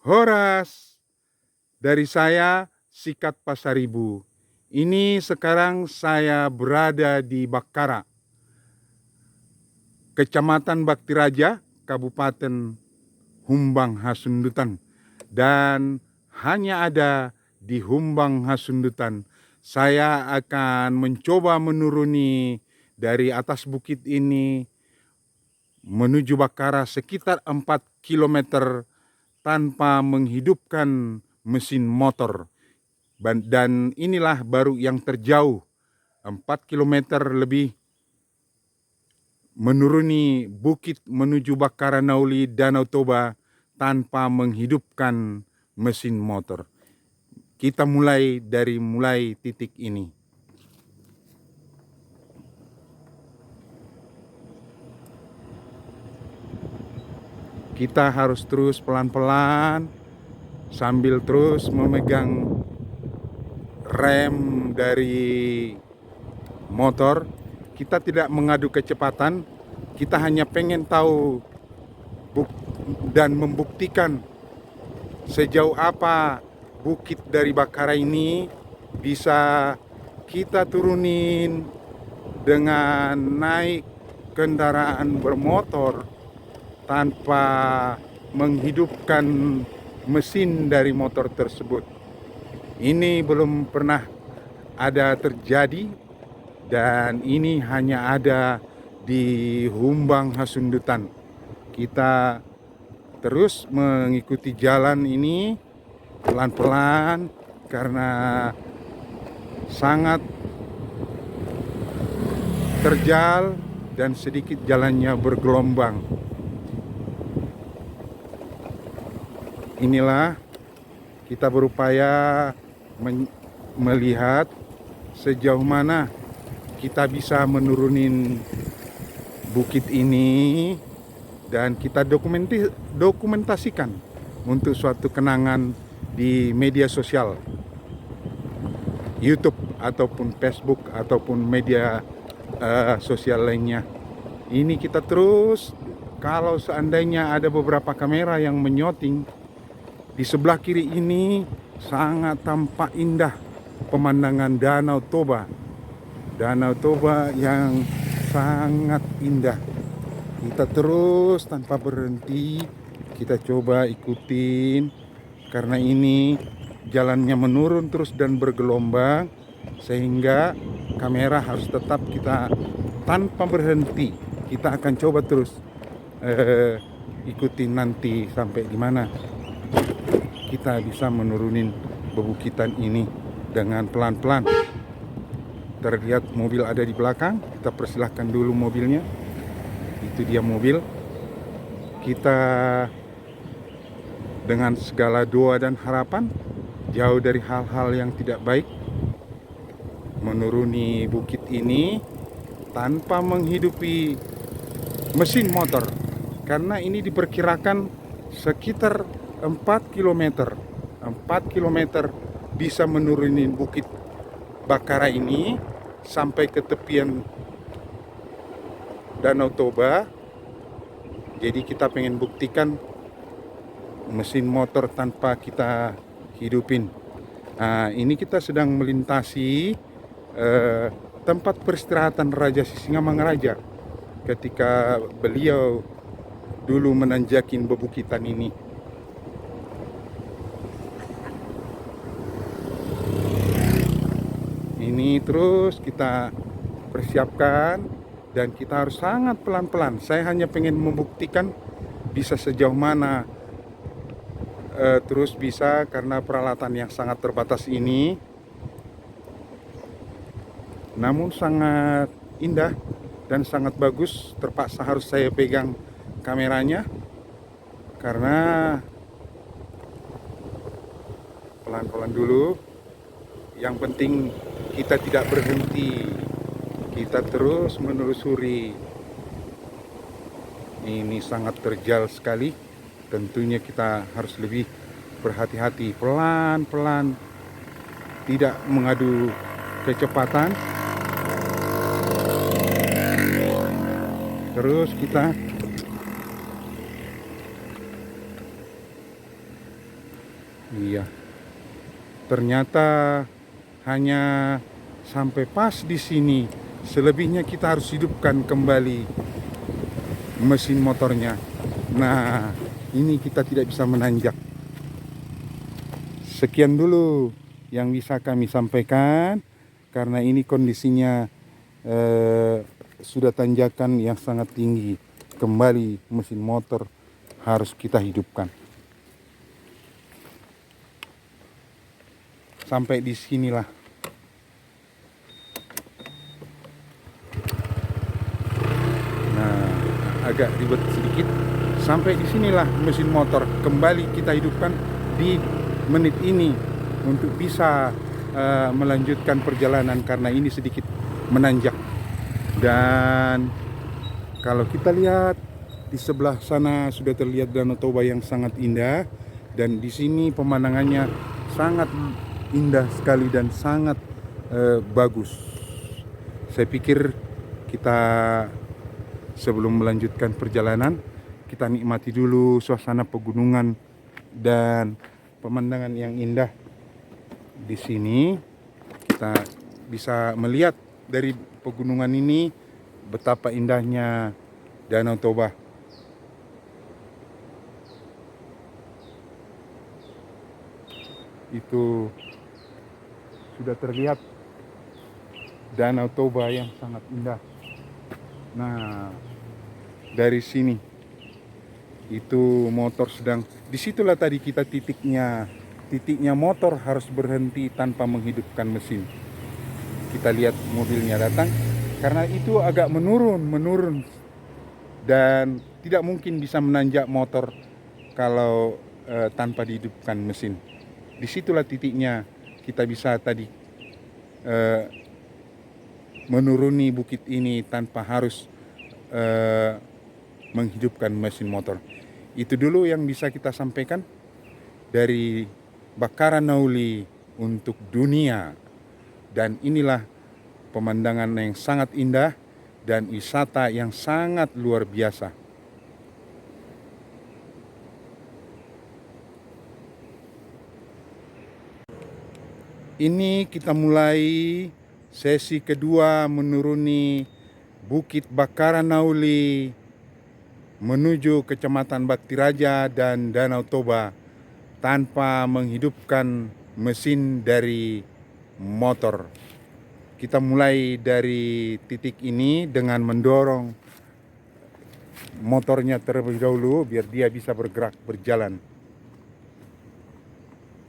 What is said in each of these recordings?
Horas dari saya Sikat Pasaribu. Ini sekarang saya berada di Bakara, Kecamatan Bakti Raja, Kabupaten Humbang Hasundutan. Dan hanya ada di Humbang Hasundutan saya akan mencoba menuruni dari atas bukit ini menuju Bakara sekitar 4 kilometer tanpa menghidupkan mesin motor. Dan inilah baru yang terjauh, 4 kilometer lebih menuruni bukit menuju Bakara Nauli Danau Toba tanpa menghidupkan mesin motor. Kita mulai dari titik ini. Kita harus terus pelan-pelan sambil terus memegang rem dari motor. Kita tidak mengadu kecepatan, kita hanya pengen tahu dan membuktikan sejauh apa bukit dari Bakara ini bisa kita turunin dengan naik kendaraan bermotor tanpa menghidupkan mesin dari motor tersebut. Ini belum pernah ada terjadi dan ini hanya ada di Humbang Hasundutan. Kita terus mengikuti jalan ini pelan-pelan karena sangat terjal dan sedikit jalannya bergelombang. Inilah kita berupaya melihat sejauh mana kita bisa menurunin bukit ini dan kita dokumentasikan untuk suatu kenangan di media sosial, YouTube ataupun Facebook ataupun media sosial lainnya. Ini kita terus, kalau seandainya ada beberapa kamera yang menyoting di sebelah kiri ini, sangat tampak indah pemandangan Danau Toba. Danau Toba yang sangat indah. Kita terus tanpa berhenti, kita coba ikutin karena ini jalannya menurun terus dan bergelombang sehingga kamera harus tetap kita tanpa berhenti. Kita akan coba terus ikutin nanti sampai di mana kita bisa menurunin bebukitan ini dengan pelan-pelan. Terlihat mobil ada di belakang, kita persilahkan dulu mobilnya. Itu dia mobil. Kita dengan segala doa dan harapan, jauh dari hal-hal yang tidak baik, menuruni bukit ini tanpa menghidupi mesin motor, karena ini diperkirakan sekitar 4 kilometer bisa menurunin bukit Bakara ini sampai ke tepian Danau Toba. Jadi kita pengen buktikan mesin motor tanpa kita hidupin. Nah, ini kita sedang melintasi tempat peristirahatan Raja Sisingamangaraja ketika beliau dulu menanjakin bebukitan ini. Ini terus kita persiapkan dan kita harus sangat pelan-pelan. Saya hanya pengen membuktikan bisa sejauh mana terus bisa, karena peralatan yang sangat terbatas ini. Namun sangat indah dan sangat bagus. Terpaksa harus saya pegang kameranya karena pelan-pelan dulu. Yang penting kita tidak berhenti, kita terus menelusuri. Ini sangat terjal sekali, tentunya kita harus lebih berhati-hati, pelan-pelan, tidak mengadu kecepatan. Terus kita Iya, ternyata hanya sampai pas di sini. Selebihnya kita harus hidupkan kembali mesin motornya. Nah, ini kita tidak bisa menanjak. Sekian dulu yang bisa kami sampaikan, karena ini kondisinya sudah tanjakan yang sangat tinggi. Kembali mesin motor harus kita hidupkan. Sampai di sinilah. Nah, agak ribet sedikit. Sampai di sinilah mesin motor kembali kita hidupkan di menit ini untuk bisa melanjutkan perjalanan, karena ini sedikit menanjak. Dan kalau kita lihat di sebelah sana sudah terlihat Danau Toba yang sangat indah, dan di sini pemandangannya sangat indah sekali dan sangat bagus. Saya pikir kita sebelum melanjutkan perjalanan, kita nikmati dulu suasana pegunungan dan pemandangan yang indah di sini. Kita bisa melihat dari pegunungan ini betapa indahnya Danau Toba. Itu sudah terlihat Danau Toba yang sangat indah. Nah, dari sini itu motor sedang, disitulah tadi kita titiknya motor harus berhenti tanpa menghidupkan mesin. Kita lihat mobilnya datang, karena itu agak menurun dan tidak mungkin bisa menanjak motor kalau tanpa dihidupkan mesin. Disitulah titiknya kita bisa tadi menuruni bukit ini tanpa harus menghidupkan mesin motor. Itu dulu yang bisa kita sampaikan dari Bakaranauli untuk dunia. Dan inilah pemandangan yang sangat indah dan wisata yang sangat luar biasa. Ini kita mulai sesi kedua menuruni Bukit Bakaranauli menuju Kecamatan Bakti Raja dan Danau Toba tanpa menghidupkan mesin dari motor. Kita mulai dari titik ini dengan mendorong motornya terlebih dahulu biar dia bisa bergerak, berjalan.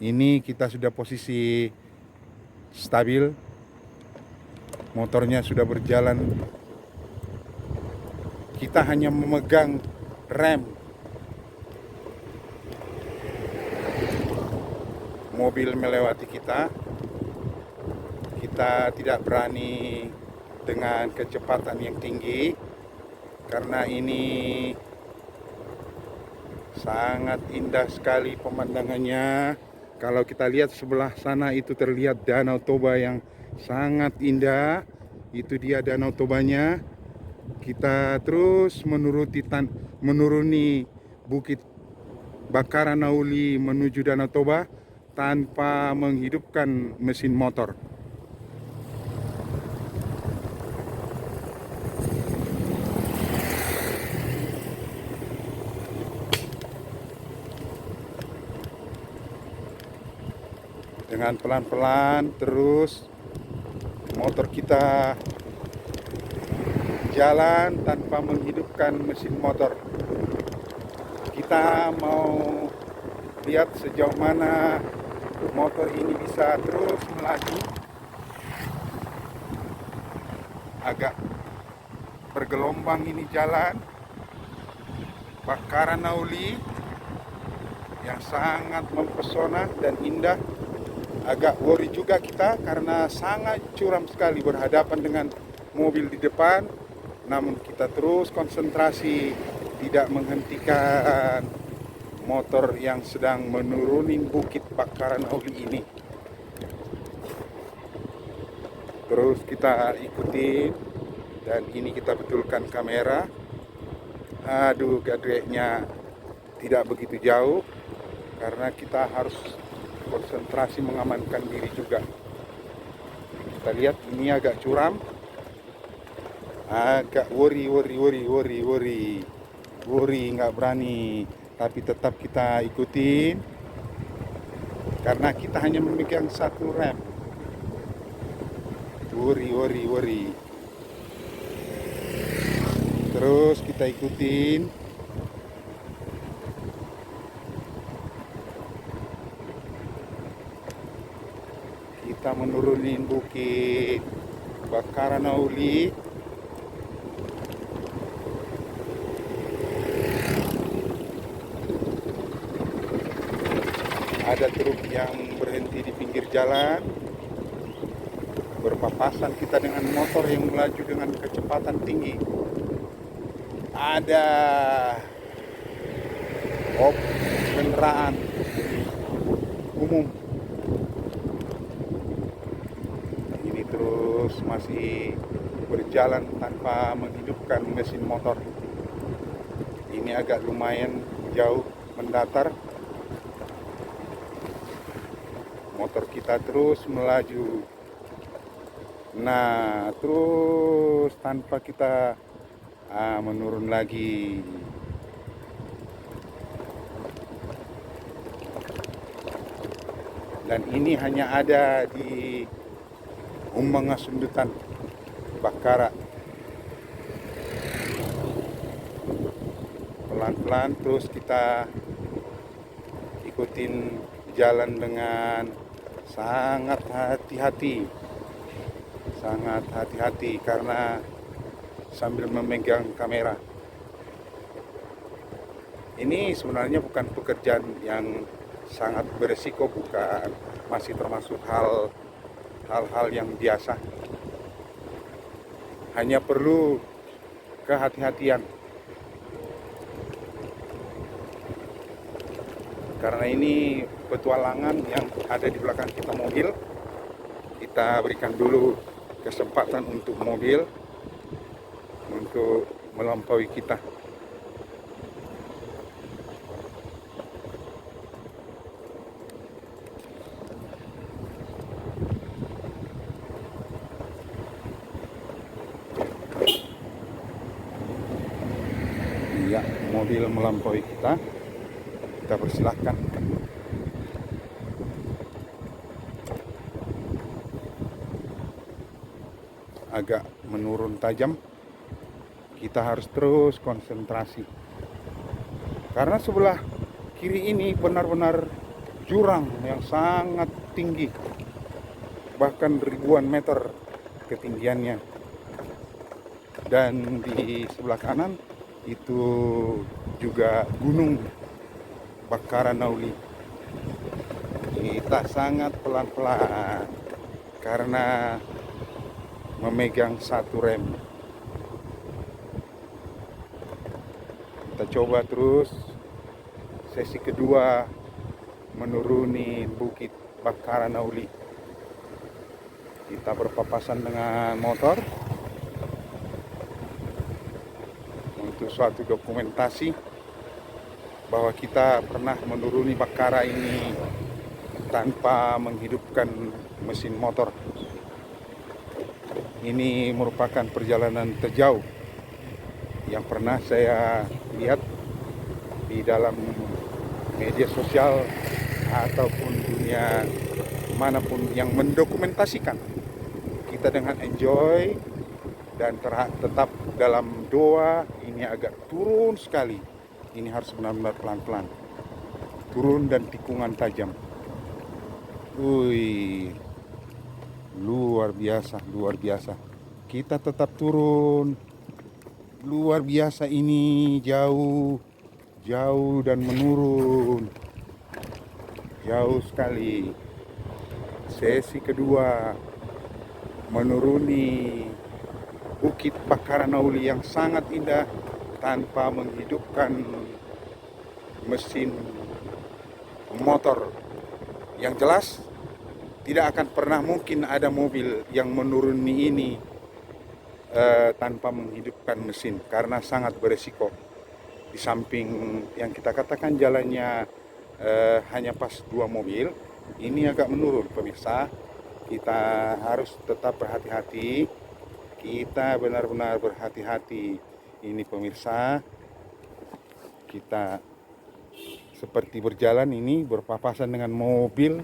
Ini kita sudah posisi stabil, motornya sudah berjalan. Kita hanya memegang rem. Mobil melewati kita. Kita tidak berani dengan kecepatan yang tinggi, karena ini sangat indah sekali pemandangannya. Kalau kita lihat sebelah sana itu terlihat Danau Toba yang sangat indah. Itu dia Danau Tobanya. Kita terus menuruni Bukit Bakaranauli menuju Danau Toba tanpa menghidupkan mesin motor. Dengan pelan-pelan terus motor kita jalan tanpa menghidupkan mesin motor. Kita mau lihat sejauh mana motor ini bisa terus melaju. Agak bergelombang ini jalan Bakaranauli yang sangat mempesona dan indah. Agak worry juga kita karena sangat curam sekali berhadapan dengan mobil di depan. Namun kita terus konsentrasi, tidak menghentikan motor yang sedang menuruni Bukit Bakaranauli ini. Terus kita ikuti, dan ini kita betulkan kamera. Aduh, gadgetnya tidak begitu jauh. karena kita harus konsentrasi mengamankan diri juga. Kita lihat ini agak curam, agak worry, nggak berani, tapi tetap kita ikutin karena kita hanya memegang satu rem. Worry, terus kita ikutin. Kita menurunin bukit Bakaranauli. Ada truk yang berhenti di pinggir jalan, berpapasan kita dengan motor yang melaju dengan kecepatan tinggi. Ada kendaraan umum. Ini terus masih berjalan tanpa menghidupkan mesin motor. Ini agak lumayan jauh mendatar. Motor kita terus melaju. Nah, terus tanpa kita menurun lagi. Dan ini hanya ada di Umbanga Sundutan Bakara. Pelan-pelan terus kita ikutin jalan dengan sangat hati-hati karena sambil memegang kamera. Ini sebenarnya bukan pekerjaan yang sangat beresiko, bukan, masih termasuk hal-hal yang biasa. Hanya perlu kehati-hatian. Karena ini petualangan yang ada di belakang kita mobil. Kita berikan dulu kesempatan untuk mobil untuk melampaui kita. Iya, mobil melampaui kita. Kita persilahkan. Agak menurun tajam. Kita harus terus konsentrasi. Karena sebelah kiri ini benar-benar jurang yang sangat tinggi. Bahkan ribuan meter ketinggiannya. Dan di sebelah kanan itu juga gunung Bakaranauli. Kita sangat pelan-pelan karena memegang satu rem. Kita coba terus sesi kedua menuruni bukit Bakaranauli. Kita berpapasan dengan motor untuk suatu dokumentasi bahwa kita pernah menuruni Bakara ini tanpa menghidupkan mesin motor. Ini merupakan perjalanan terjauh yang pernah saya lihat di dalam media sosial ataupun dunia manapun yang mendokumentasikan. Kita dengan enjoy dan tetap dalam doa. Ini agak turun sekali. Ini harus benar-benar pelan-pelan. Turun dan tikungan tajam. Wih, luar biasa. Kita tetap turun. Luar biasa ini, jauh dan menurun. Jauh sekali. Sesi kedua menuruni bukit Bakaranauli yang sangat indah tanpa menghidupkan mesin motor. Yang jelas tidak akan pernah mungkin ada mobil yang menuruni ini tanpa menghidupkan mesin karena sangat beresiko. Di samping yang kita katakan jalannya hanya pas 2 mobil. Ini agak menurun pemirsa. Kita harus tetap berhati-hati. Kita benar-benar berhati-hati. Ini pemirsa, kita seperti berjalan ini berpapasan dengan mobil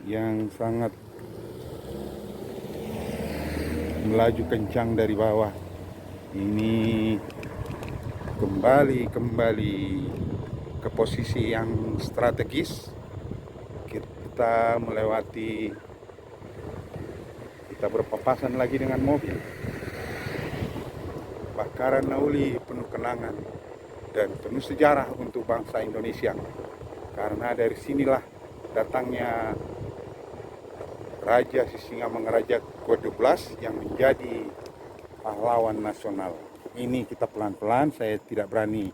yang sangat melaju kencang dari bawah. Ini kembali ke posisi yang strategis. Kita berpapasan lagi dengan mobil. Bakaran Nauli penuh kenangan dan penuh sejarah untuk bangsa Indonesia. Karena dari sinilah datangnya Raja Sisingamangaraja ke-12 yang menjadi pahlawan nasional. Ini kita pelan-pelan, saya tidak berani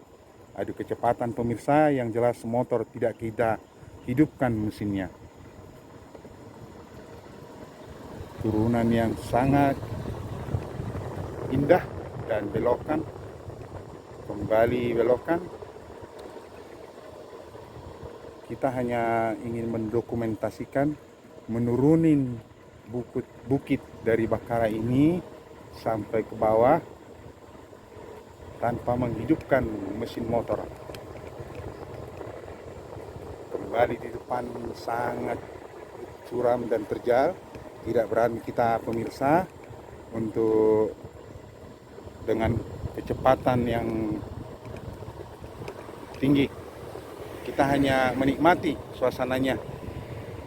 adu kecepatan pemirsa, yang jelas motor tidak kita hidupkan mesinnya. Turunan yang sangat indah dan belokan, kembali belokan. Kita hanya ingin mendokumentasikan menurunin bukit dari Bakara ini sampai ke bawah tanpa menghidupkan mesin motor. Kembali di depan sangat curam dan terjal, tidak berani kita pemirsa untuk dengan kecepatan yang tinggi. Kita hanya menikmati suasananya,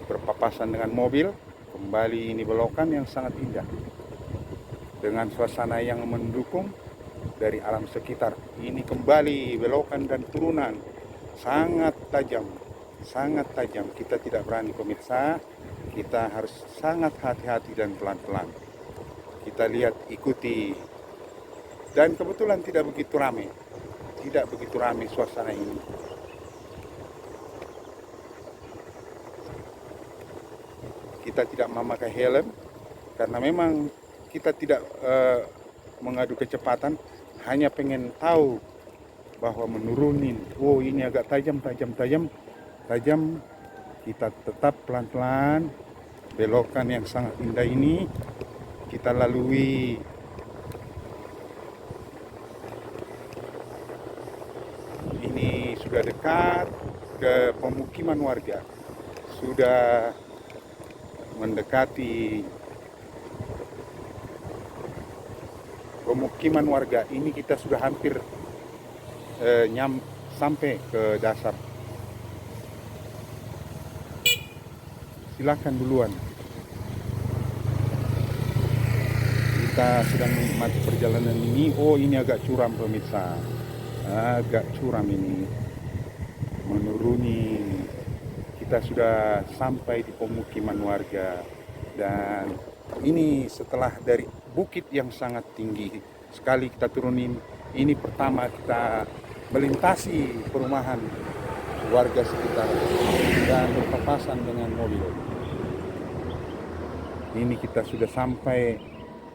berpapasan dengan mobil. Kembali ini belokan yang sangat indah dengan suasana yang mendukung dari alam sekitar. Ini kembali belokan dan turunan sangat tajam, sangat tajam. Kita tidak berani pemirsa, kita harus sangat hati-hati dan pelan-pelan. Kita lihat, ikuti. Dan kebetulan tidak begitu ramai suasana ini. Kita tidak memakai helm karena memang kita tidak mengadu kecepatan, hanya pengen tahu bahwa menurunin. Oh, ini agak tajam. Kita tetap pelan-pelan belokan yang sangat indah ini kita lalui. Ini sudah dekat ke pemukiman warga, sudah mendekati pemukiman warga. Ini kita sudah hampir sampai ke dasar. Silakan duluan. Kita sedang menikmati perjalanan ini. Oh, ini agak curam pemirsa, agak curam ini menuruni. Kita sudah sampai di pemukiman warga, dan ini setelah dari bukit yang sangat tinggi sekali kita turunin. Ini pertama kita melintasi perumahan warga sekitar dan berpapasan dengan mobil. Ini kita sudah sampai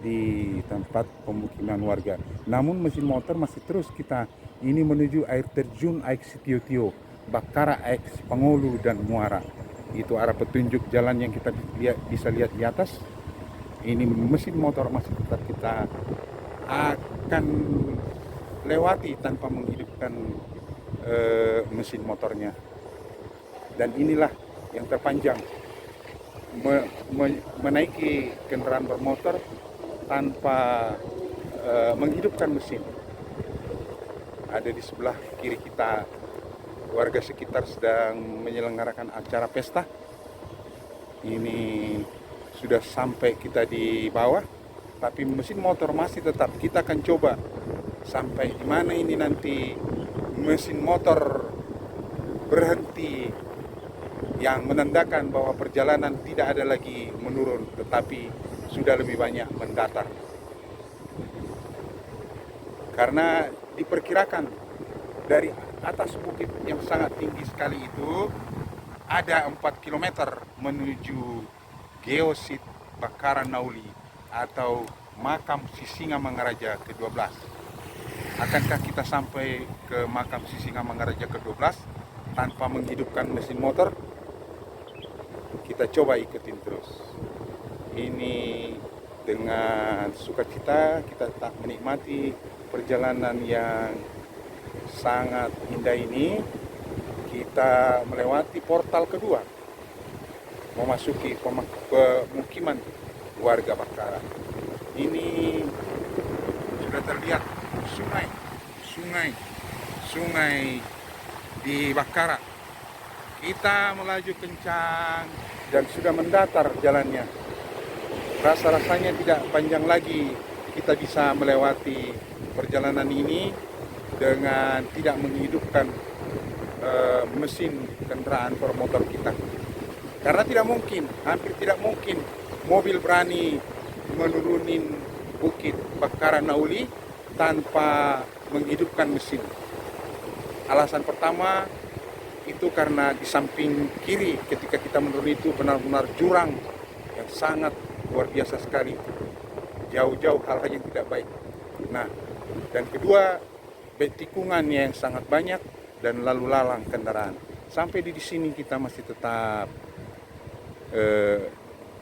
di tempat pemukiman warga. Namun mesin motor masih terus kita ini menuju air terjun Aik Sitio-tio, Bakara, Aik Pangolu dan Muara. Itu arah petunjuk jalan yang kita bisa lihat di atas. Ini mesin motor masih tetap kita akan lewati tanpa menghidupkan mesin motornya. Dan inilah yang terpanjang, menaiki kendaraan bermotor tanpa menghidupkan mesin. Ada di sebelah kiri kita warga sekitar sedang menyelenggarakan acara pesta. Ini sudah sampai kita di bawah, tapi mesin motor masih tetap. Kita akan coba sampai di mana ini nanti mesin motor berhenti, yang menandakan bahwa perjalanan tidak ada lagi menurun, tetapi sudah lebih banyak mendatar. Karena diperkirakan dari atas bukit yang sangat tinggi sekali itu ada 4 km menuju Geosit Bakaran Nauli atau makam Sisingamangaraja ke-12. Akankah kita sampai ke makam Sisingamangaraja ke-12 tanpa menghidupkan mesin motor. Kita coba ikutin terus. Ini dengan sukacita kita tak menikmati perjalanan yang sangat indah ini. Kita melewati portal kedua, memasuki pemukiman warga Bakara. Ini sudah terlihat sungai di Bakara. Kita melaju kencang dan sudah mendatar jalannya. Rasa-rasanya tidak panjang lagi kita bisa melewati perjalanan ini dengan tidak menghidupkan mesin kendaraan bermotor kita. Karena tidak mungkin, hampir tidak mungkin mobil berani menurunin bukit Bakara Nauli tanpa menghidupkan mesin. Alasan pertama itu karena di samping kiri ketika kita menurun itu benar-benar jurang yang sangat luar biasa sekali. Jauh-jauh hal-hal yang tidak baik. Nah, dan kedua, tikungannya yang sangat banyak dan lalu lalang kendaraan. Sampai di sini kita masih tetap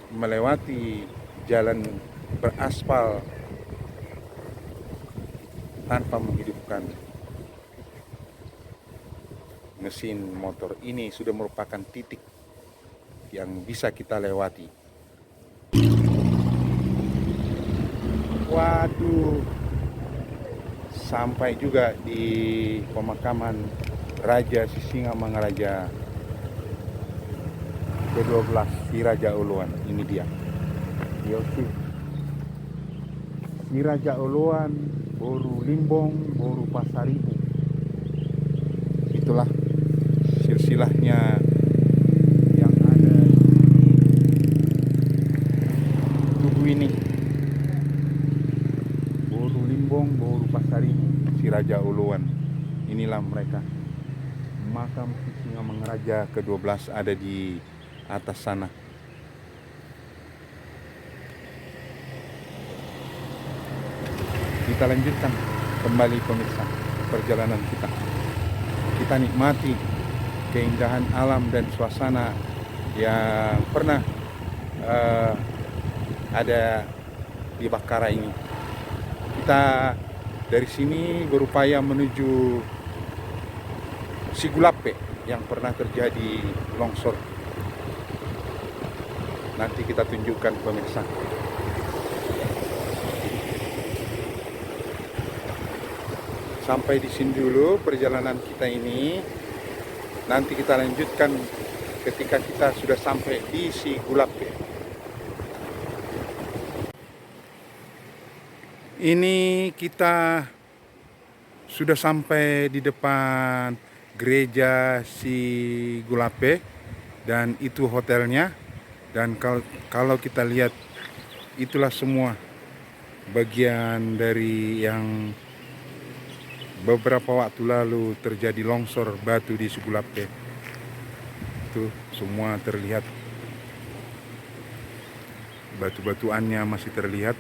melewati jalan beraspal tanpa menghidupkan mesin motor. Ini sudah merupakan titik yang bisa kita lewati. Waduh, sampai juga di pemakaman Raja Sisingamangaraja ke-12 Si Raja Uluan. Ini dia. Si Raja Uluan, Boru Limbong, Boru Pasaribu. Itulah silsilahnya yang ada di tubuh ini. Boru Limbong, Boru Pasaribu, Si Raja Uluan. Inilah mereka. Makam Sisingamangaraja ke-12 ada di atas sana. Kita lanjutkan kembali pemirsa perjalanan kita. Kita nikmati keindahan alam dan suasana yang pernah ada di Bakara ini. Kita dari sini berupaya menuju Sigulape yang pernah terjadi longsor. Nanti kita tunjukkan pemirsa. Sampai di sini dulu perjalanan kita ini. Nanti kita lanjutkan ketika kita sudah sampai di Sigulape. Ini kita sudah sampai di depan gereja Sigulape dan itu hotelnya. Dan kalau kita lihat itulah semua bagian dari yang beberapa waktu lalu terjadi longsor batu di Sigulape. Itu semua terlihat, batu-batuannya masih terlihat.